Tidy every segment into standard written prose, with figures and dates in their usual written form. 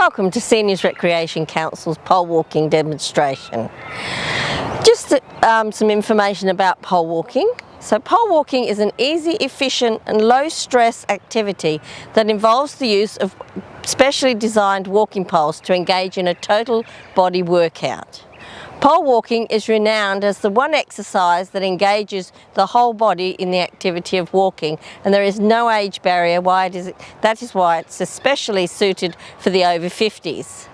Welcome to Seniors Recreation Council's pole walking demonstration. Just some information about pole walking. So pole walking is an easy, efficient and low stress activity that involves the use of specially designed walking poles to engage in a total body workout. Pole walking is renowned as the one exercise that engages the whole body in the activity of walking, and there is no age barrier. That is why it's especially suited for the over 50s.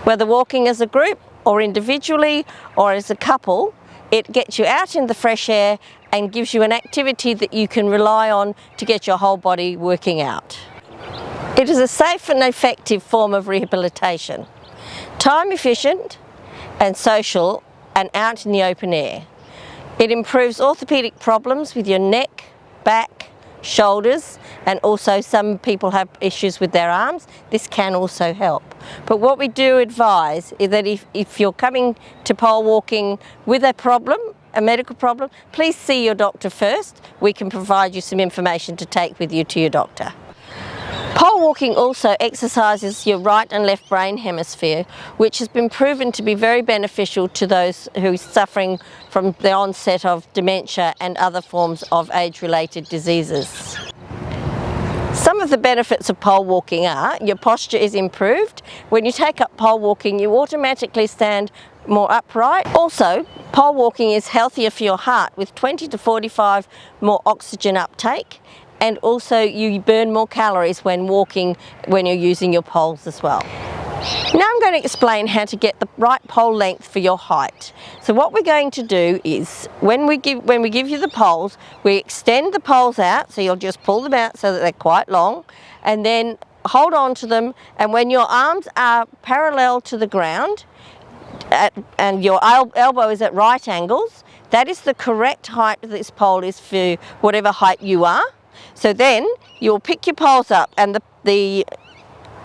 Whether walking as a group or individually or as a couple, it gets you out in the fresh air and gives you an activity that you can rely on to get your whole body working out. It is a safe and effective form of rehabilitation, time efficient and social and out in the open air. It improves orthopedic problems with your neck, back, shoulders, and also some people have issues with their arms. This can also help. But what we do advise is that if you're coming to pole walking with a problem, a medical problem, please see your doctor first. We can provide you some information to take with you to your doctor. Pole walking also exercises your right and left brain hemisphere, which has been proven to be very beneficial to those who are suffering from the onset of dementia and other forms of age-related diseases. Some of the benefits of pole walking are your posture is improved. When you take up pole walking, you automatically stand more upright. Also, pole walking is healthier for your heart with 20 to 45 more oxygen uptake. And also you burn more calories when walking when you're using your poles as well. Now I'm going to explain how to get the right pole length for your height. So what we're going to do is when we give you the poles, we extend the poles out, so you'll just pull them out so that they're quite long, and then hold on to them, and when your arms are parallel to the ground and your elbow is at right angles, that is the correct height that this pole is for whatever height you are. So then you'll pick your poles up, and the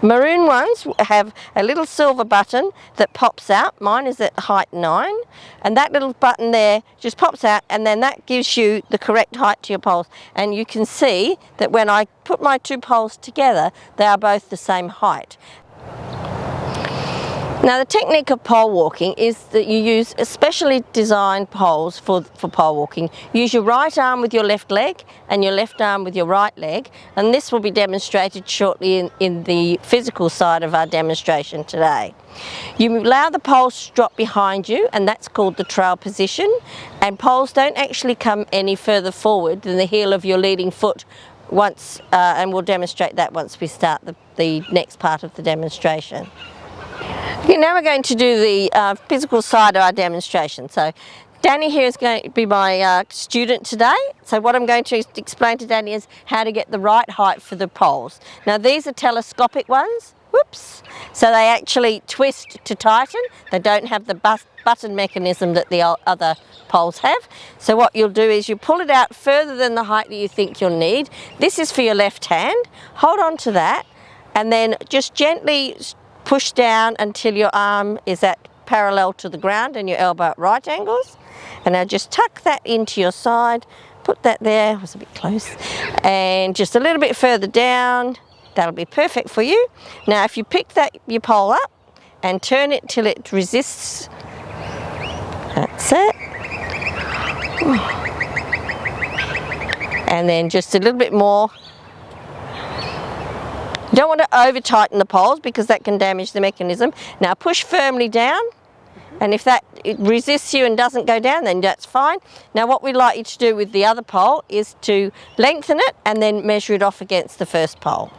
maroon ones have a little silver button that pops out. Mine is at height 9, and that little button there just pops out, and then that gives you the correct height to your poles. And you can see that when I put my two poles together, they are both the same height. Now the technique of pole walking is that you use specially designed poles for pole walking. Use your right arm with your left leg and your left arm with your right leg, and this will be demonstrated shortly in the physical side of our demonstration today. You allow the poles to drop behind you, and that's called the trail position, and poles don't actually come any further forward than the heel of your leading foot once, and we'll demonstrate that once we start the next part of the demonstration. Okay, now we're going to do the physical side of our demonstration. So Danny here is going to be my student today. So what I'm going to explain to Danny is how to get the right height for the poles. Now these are telescopic ones. Whoops. So they actually twist to tighten. They don't have the button mechanism that the other poles have. So what you'll do is you pull it out further than the height that you think you'll need. This is for your left hand. Hold on to that, and then just gently push down until your arm is at parallel to the ground and your elbow at right angles. And now just tuck that into your side, put that there, it was a bit close, and just a little bit further down. That'll be perfect for you. Now if you pick your pole up and turn it till it resists, that's it. And then just a little bit more. You don't want to over tighten the poles because that can damage the mechanism. Now push firmly down, and if it resists you and doesn't go down, then that's fine. Now what we'd like you to do with the other pole is to lengthen it and then measure it off against the first pole.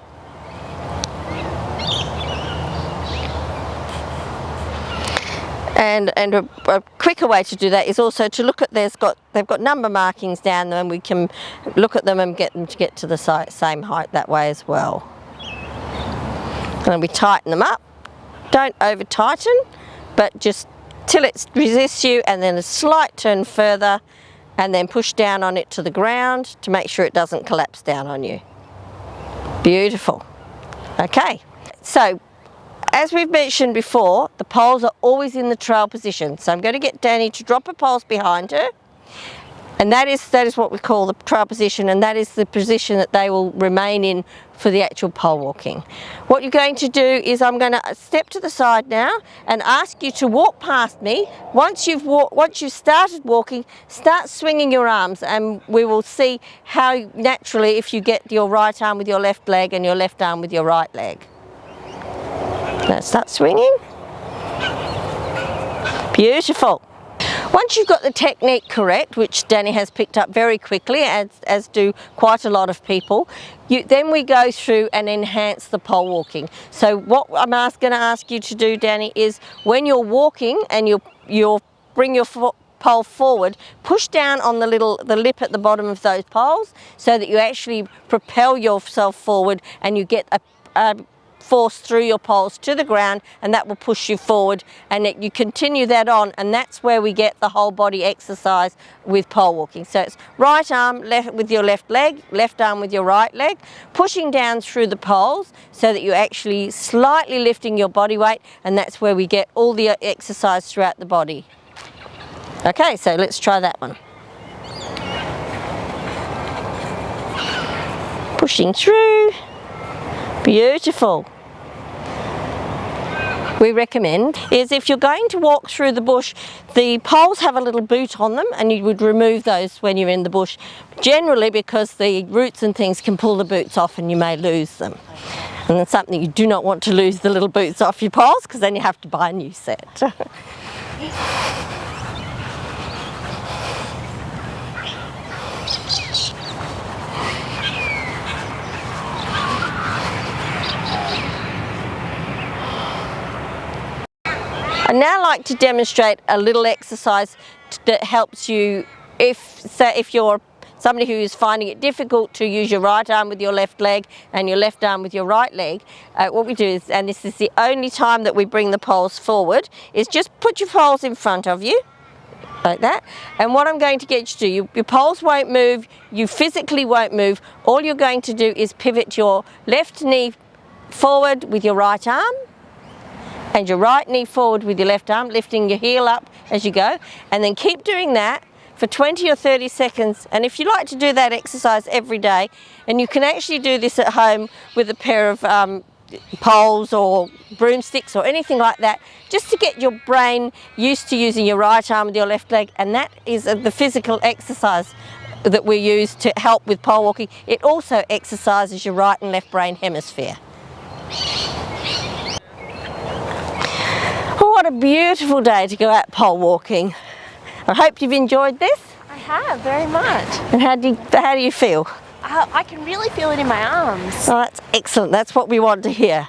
And a quicker way to do that is also to look at, they've got number markings down there, and we can look at them and get them to get to the same height that way as well. And we tighten them up. Don't over tighten, but just till it resists you, and then a slight turn further, and then push down on it to the ground to make sure it doesn't collapse down on you. Beautiful. Okay, so as we've mentioned before, the poles are always in the trail position. So I'm going to get Danny to drop her poles behind her. And that is what we call the trial position, and that is the position that they will remain in for the actual pole walking. What you're going to do is I'm going to step to the side now and ask you to walk past me. Once you've started walking, start swinging your arms, and we will see how naturally if you get your right arm with your left leg and your left arm with your right leg. Now start swinging. Beautiful. Once you've got the technique correct, which Danny has picked up very quickly, as do quite a lot of people, then we go through and enhance the pole walking. So what I'm going to ask you to do, Danny, is when you're walking and you'll bring your pole forward, push down on the lip at the bottom of those poles so that you actually propel yourself forward and you get a force through your poles to the ground, and that will push you forward, and you continue that on, and that's where we get the whole body exercise with pole walking. So it's right arm left with your left leg, left arm with your right leg, pushing down through the poles so that you're actually slightly lifting your body weight, and that's where we get all the exercise throughout the body. Okay, so let's try that one. Pushing through. Beautiful. We recommend is if you're going to walk through the bush, the poles have a little boot on them, and you would remove those when you're in the bush, generally because the roots and things can pull the boots off and you may lose them. And it's something you do not want to lose the little boots off your poles, because then you have to buy a new set. I'd now like to demonstrate a little exercise that helps you if you're somebody who is finding it difficult to use your right arm with your left leg and your left arm with your right leg. What we do is, and this is the only time that we bring the poles forward, is just put your poles in front of you, like that. And what I'm going to get you to do, your poles won't move, you physically won't move. All you're going to do is pivot your left knee forward with your right arm, and your right knee forward with your left arm, lifting your heel up as you go, and then keep doing that for 20 or 30 seconds. And if you like to do that exercise every day, and you can actually do this at home with a pair of poles or broomsticks or anything like that, just to get your brain used to using your right arm with your left leg. And that is the physical exercise that we use to help with pole walking. It also exercises your right and left brain hemisphere. What a beautiful day to go out pole walking. I hope you've enjoyed this. I have, very much. And how do you feel? I can really feel it in my arms. Oh, that's excellent. That's what we want to hear.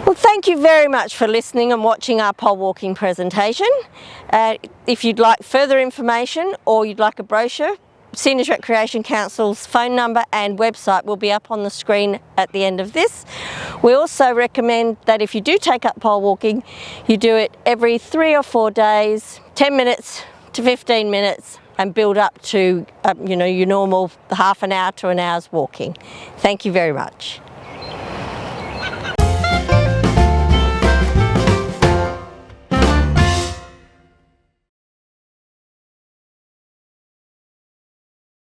Well, thank you very much for listening and watching our pole walking presentation. If you'd like further information or you'd like a brochure, Seniors Recreation Council's phone number and website will be up on the screen at the end of this. We also recommend that if you do take up pole walking, you do it every 3 or 4 days, 10 minutes to 15 minutes, and build up to your normal half an hour to an hour's walking. Thank you very much.